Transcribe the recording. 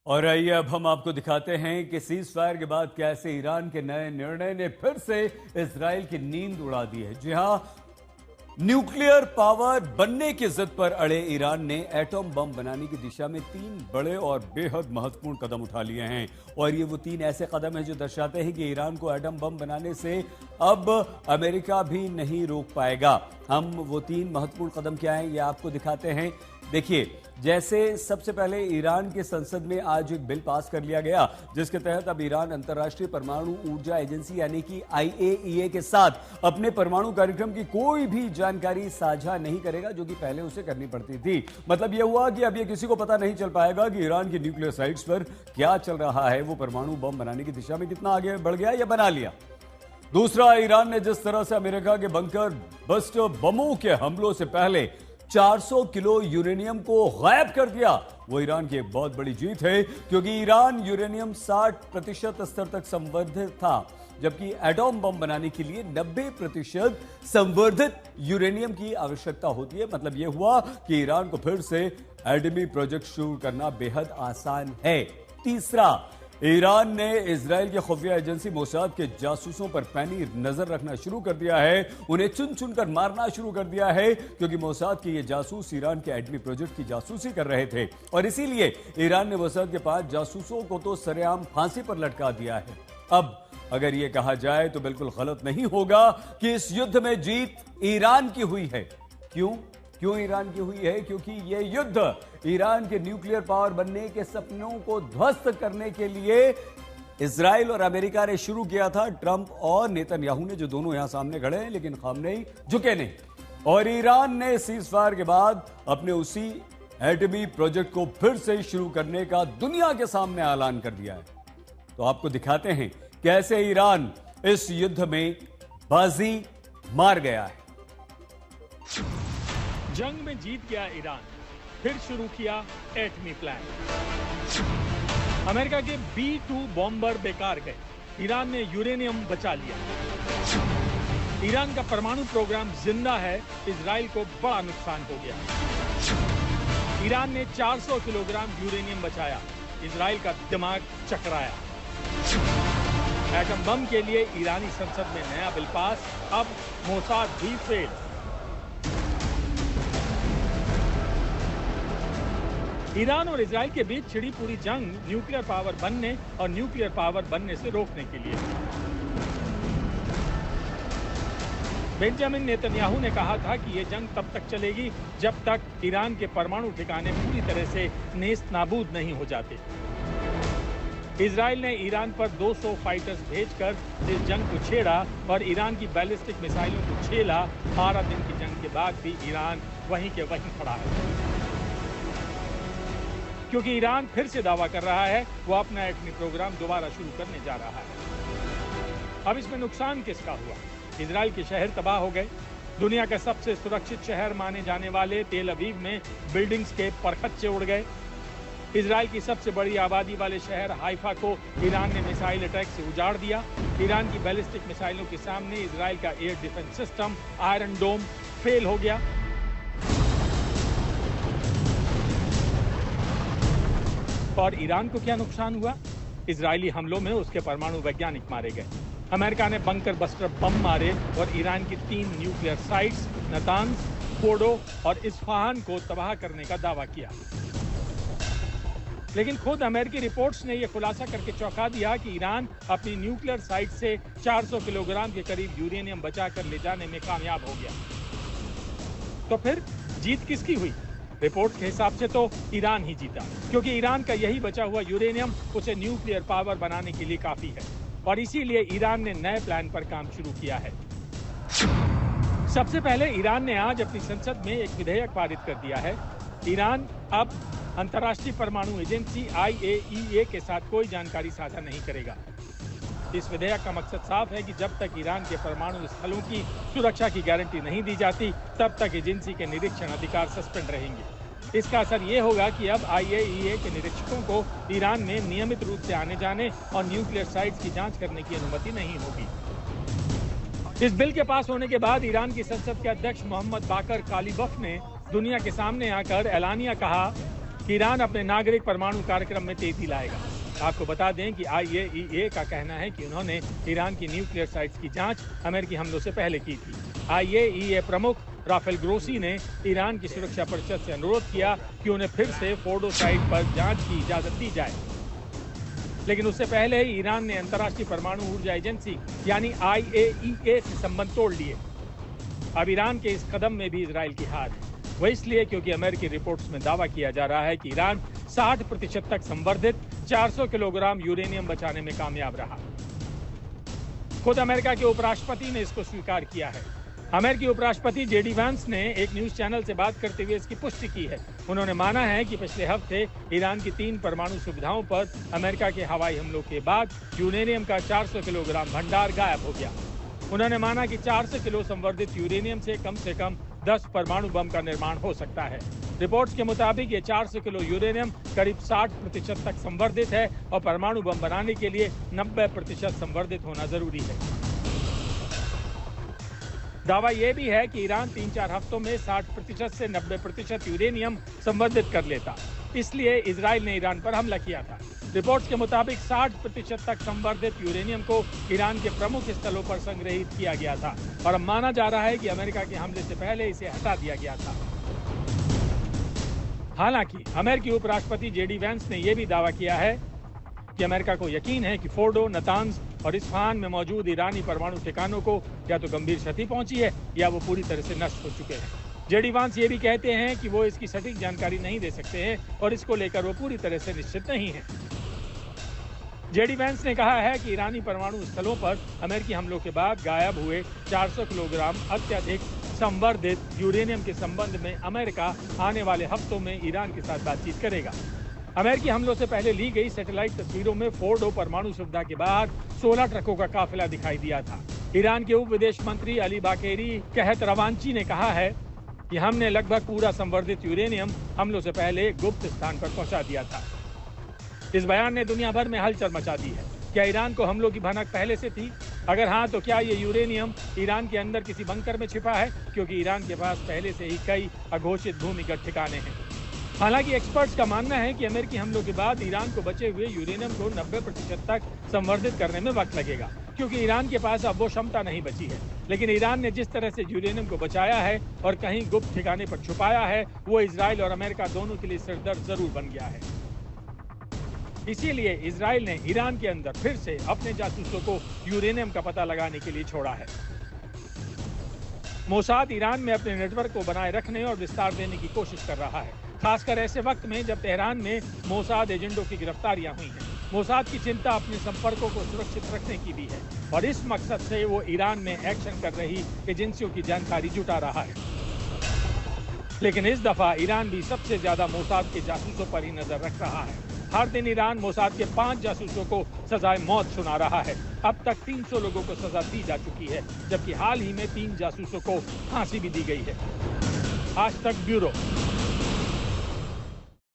और आइए अब हम आपको दिखाते हैं कि सीज फायर के बाद कैसे ईरान के नए निर्णय ने फिर से इजराइल की नींद उड़ा दी है। जी हां, न्यूक्लियर पावर बनने की जिद पर अड़े ईरान ने एटम बम बनाने की दिशा में 3 बड़े और बेहद महत्वपूर्ण कदम उठा लिए हैं। और ये वो 3 ऐसे कदम हैं जो दर्शाते हैं कि ईरान को एटम बम बनाने से अब अमेरिका भी नहीं रोक पाएगा। हम वो 3 महत्वपूर्ण कदम क्या हैं ये आपको दिखाते हैं। देखिए, जैसे सबसे पहले ईरान के संसद में आज एक बिल पास कर लिया गया जिसके तहत अब ईरान अंतर्राष्ट्रीय परमाणु ऊर्जा एजेंसी यानी कि IAEA के साथ अपने परमाणु कार्यक्रम की कोई भी जानकारी साझा नहीं करेगा, जो कि पहले उसे करनी पड़ती थी। मतलब यह हुआ कि अब यह किसी को पता नहीं चल पाएगा कि ईरान की न्यूक्लियर साइट्स पर क्या चल रहा है, वो परमाणु बम बनाने की दिशा में कितना आगे बढ़ गया या बना लिया। दूसरा, ईरान ने जिस तरह से अमेरिका के बंकर बस्टर बमों के हमलों से पहले 400 किलो यूरेनियम को गायब कर दिया, वो ईरान की एक बहुत बड़ी जीत है, क्योंकि ईरान यूरेनियम 60% स्तर तक संवर्धित था, जबकि एटम बम बनाने के लिए 90% संवर्धित यूरेनियम की आवश्यकता होती है। मतलब यह हुआ कि ईरान को फिर से एटमी प्रोजेक्ट शुरू करना बेहद आसान है। तीसरा, ईरान ने इजराइल की खुफिया एजेंसी मोसाद के जासूसों पर पैनी नजर रखना शुरू कर दिया है, उन्हें चुन चुनकर मारना शुरू कर दिया है, क्योंकि मोसाद के ये जासूस ईरान के एटमी प्रोजेक्ट की जासूसी कर रहे थे और इसीलिए ईरान ने मोसाद के 5 जासूसों को तो सरेआम फांसी पर लटका दिया है। अब अगर यह कहा जाए तो बिल्कुल गलत नहीं होगा कि इस युद्ध में जीत ईरान की हुई है। क्यों ईरान की हुई है? क्योंकि यह युद्ध ईरान के न्यूक्लियर पावर बनने के सपनों को ध्वस्त करने के लिए इजराइल और अमेरिका ने शुरू किया था। ट्रंप और नेतन्याहू ने, जो दोनों यहां सामने खड़े हैं, लेकिन खामनेई झुके नहीं। और ईरान ने सीज फायर के बाद अपने उसी एटमी प्रोजेक्ट को फिर से शुरू करने का दुनिया के सामने ऐलान कर दिया है। तो आपको दिखाते हैं कैसे ईरान इस युद्ध में बाजी मार गया है। जंग में जीत गया ईरान, फिर शुरू किया एटमी प्लान। अमेरिका के B-2 बॉम्बर बेकार गए, ईरान ने यूरेनियम बचा लिया। ईरान का परमाणु प्रोग्राम जिंदा है, इजराइल को बड़ा नुकसान हो गया। ईरान ने 400 किलोग्राम यूरेनियम बचाया, इजराइल का दिमाग चकराया। एटम बम के लिए ईरानी संसद में नया बिल पास, अब मोसाद भी फेल। ईरान और इजराइल के बीच छिड़ी पूरी जंग न्यूक्लियर पावर बनने और न्यूक्लियर पावर बनने से रोकने के लिए। बेंजामिन नेतन्याहू ने कहा था कि यह जंग तब तक चलेगी जब तक ईरान के परमाणु ठिकाने पूरी तरह से नेस्त नाबूद नहीं हो जाते। इजराइल ने ईरान पर 200 फाइटर्स भेजकर इस जंग को छेड़ा और ईरान की बैलिस्टिक मिसाइलों को झेला। 12 दिन की जंग के बाद भी ईरान वहीं के वहीं खड़ा है, क्योंकि ईरान फिर से दावा कर रहा है वो अपना एटमी प्रोग्राम दोबारा शुरू करने जा रहा है। अब इसमें नुकसान किसका हुआ? इजराइल के शहर तबाह हो गए। दुनिया का सबसे सुरक्षित शहर माने जाने वाले तेल अवीव में बिल्डिंग्स के परखच्चे उड़ गए। इजराइल की सबसे बड़ी आबादी वाले शहर हाइफा को ईरान ने मिसाइल अटैक से उजाड़ दिया। ईरान की बैलिस्टिक मिसाइलों के सामने इजराइल का एयर डिफेंस सिस्टम आयरन डोम फेल हो गया। और ईरान को क्या नुकसान हुआ? इजरायली हमलों में उसके परमाणु वैज्ञानिक मारे गए। अमेरिका ने बंकर बस्टर बम मारे और ईरान की 3 न्यूक्लियर साइट्स नातान्ज, फोर्डो और इस्फहान को तबाह करने का दावा किया। लेकिन खुद अमेरिकी रिपोर्ट्स ने यह खुलासा करके चौंका दिया कि ईरान अपनी न्यूक्लियर साइट से 400 किलोग्राम के करीब यूरेनियम बचाकर ले जाने में कामयाब हो गया। तो फिर जीत किसकी हुई? रिपोर्ट के हिसाब से तो ईरान ही जीता, क्योंकि ईरान का यही बचा हुआ यूरेनियम उसे न्यूक्लियर पावर बनाने के लिए काफी है और इसीलिए ईरान ने नए प्लान पर काम शुरू किया है। सबसे पहले ईरान ने आज अपनी संसद में एक विधेयक पारित कर दिया है। ईरान अब अंतर्राष्ट्रीय परमाणु एजेंसी IAEA के साथ कोई जानकारी साझा नहीं करेगा। इस विधेयक का मकसद साफ है कि जब तक ईरान के परमाणु स्थलों की सुरक्षा की गारंटी नहीं दी जाती, तब तक एजेंसी के निरीक्षण अधिकार सस्पेंड रहेंगे। इसका असर ये होगा कि अब IAEA के निरीक्षकों को ईरान में नियमित रूप से आने जाने और न्यूक्लियर साइट्स की जांच करने की अनुमति नहीं होगी। इस बिल के पास होने के बाद ईरान की संसद के अध्यक्ष मोहम्मद बाकर कालिबफ ने दुनिया के सामने आकर एलानिया कहा कि ईरान अपने नागरिक परमाणु कार्यक्रम में तेजी लाएगा। आपको बता दें कि IAEA का कहना है कि उन्होंने ईरान की न्यूक्लियर साइट्स की जांच अमेरिकी हमलों से पहले की थी। IAEA प्रमुख राफेल ग्रोसी ने ईरान की सुरक्षा परिषद से अनुरोध किया कि उन्हें फिर से फोर्डो साइट पर जांच की इजाजत दी जाए, लेकिन उससे पहले ही ईरान ने अंतर्राष्ट्रीय परमाणु ऊर्जा एजेंसी यानी IAEA से संबंध तोड़ लिए। अब ईरान के इस कदम में भी इजराइल की हार है। वह इसलिए क्योंकि अमेरिकी रिपोर्ट्स में दावा किया जा रहा है कि ईरान 60% तक संवर्धित 400 किलोग्राम यूरेनियम बचाने में कामयाब रहा। खुद अमेरिका के उपराष्ट्रपति ने इसको स्वीकार किया है। अमेरिकी उपराष्ट्रपति JD वैंस ने एक न्यूज चैनल से बात करते हुए इसकी पुष्टि की है। उन्होंने माना है कि पिछले हफ्ते ईरान की 3 परमाणु सुविधाओं पर अमेरिका के हवाई हमलों के बाद यूरेनियम का 400 किलोग्राम भंडार गायब हो गया। उन्होंने माना कि 400 किलो संवर्धित यूरेनियम से कम 10 परमाणु बम का निर्माण हो सकता है। रिपोर्ट्स के मुताबिक ये 400 किलो यूरेनियम करीब 60% तक संवर्धित है और परमाणु बम बनाने के लिए 90% संवर्धित होना जरूरी है। दावा यह भी है कि ईरान 3-4 हफ्तों में 60% से 90% यूरेनियम संवर्धित कर लेता, इसलिए इजराइल ने ईरान पर हमला किया था। रिपोर्ट्स के मुताबिक 60% तक संवर्धित यूरेनियम को ईरान के प्रमुख स्थलों पर संग्रहित किया गया था और अब माना जा रहा है कि अमेरिका के हमले से पहले इसे हटा दिया गया था। हालांकि अमेरिकी उपराष्ट्रपति JD वैंस ने यह भी दावा किया है कि अमेरिका को यकीन है कि फोर्डो, नतांज और इस्फहान में मौजूद ईरानी परमाणु ठिकानों को या तो गंभीर क्षति पहुंची है या वो पूरी तरह से नष्ट हो चुके हैं। JD वैंस ये भी कहते हैं कि वो इसकी सटीक जानकारी नहीं दे सकते हैं और इसको लेकर वो पूरी तरह से निश्चित नहीं है। JD वैंस ने कहा है कि ईरानी परमाणु स्थलों पर अमेरिकी हमलों के बाद गायब हुए 400 किलोग्राम अत्यधिक संवर्धित यूरेनियम के संबंध में अमेरिका आने वाले हफ्तों में ईरान के साथ बातचीत करेगा। अमेरिकी हमलों से पहले ली गई सैटेलाइट तस्वीरों में फोर्डो परमाणु सुविधा के बाहर 16 ट्रकों का काफिला दिखाई दिया था। ईरान के उप विदेश मंत्री अली बाकेरी कहत रवांची ने कहा है कि हमने लगभग पूरा संवर्धित यूरेनियम हमलों से पहले गुप्त स्थान पर पहुंचा दिया था। इस बयान ने दुनिया भर में हलचल मचा दी है। क्या ईरान को हमलों की भनक पहले से थी? अगर हाँ, तो क्या ये यूरेनियम ईरान के अंदर किसी बंकर में छिपा है? क्योंकि ईरान के पास पहले से ही कई अघोषित भूमिगत ठिकाने हैं। हालांकि एक्सपर्ट्स का मानना है कि अमेरिकी हमलों के बाद ईरान को बचे हुए यूरेनियम को 90% तक संवर्धित करने में वक्त लगेगा, क्योंकि ईरान के पास अब वो क्षमता नहीं बची है। लेकिन ईरान ने जिस तरह से यूरेनियम को बचाया है और कहीं गुप्त ठिकाने पर छुपाया है, वो इजराइल और अमेरिका दोनों के लिए सिरदर्द जरूर बन गया है। इसीलिए इजराइल ने ईरान के अंदर फिर से अपने जासूसों को यूरेनियम का पता लगाने के लिए छोड़ा है। मोसाद ईरान में अपने नेटवर्क को बनाए रखने और विस्तार देने की कोशिश कर रहा है, खासकर ऐसे वक्त में जब तेहरान में मोसाद एजेंटों की गिरफ्तारियां हुई हैं। मोसाद की चिंता अपने संपर्कों को सुरक्षित रखने की भी है और इस मकसद से वो ईरान में एक्शन कर रही एजेंसियों की जानकारी जुटा रहा है। लेकिन इस दफा ईरान भी सबसे ज्यादा मोसाद के जासूसों पर ही नजर रख रहा है। हर दिन ईरान मोसाद के 5 जासूसों को सजाए मौत सुना रहा है। अब तक 300 लोगों को सजा दी जा चुकी है, जबकि हाल ही में 3 जासूसों को फांसी भी दी गई है। आज तक ब्यूरो।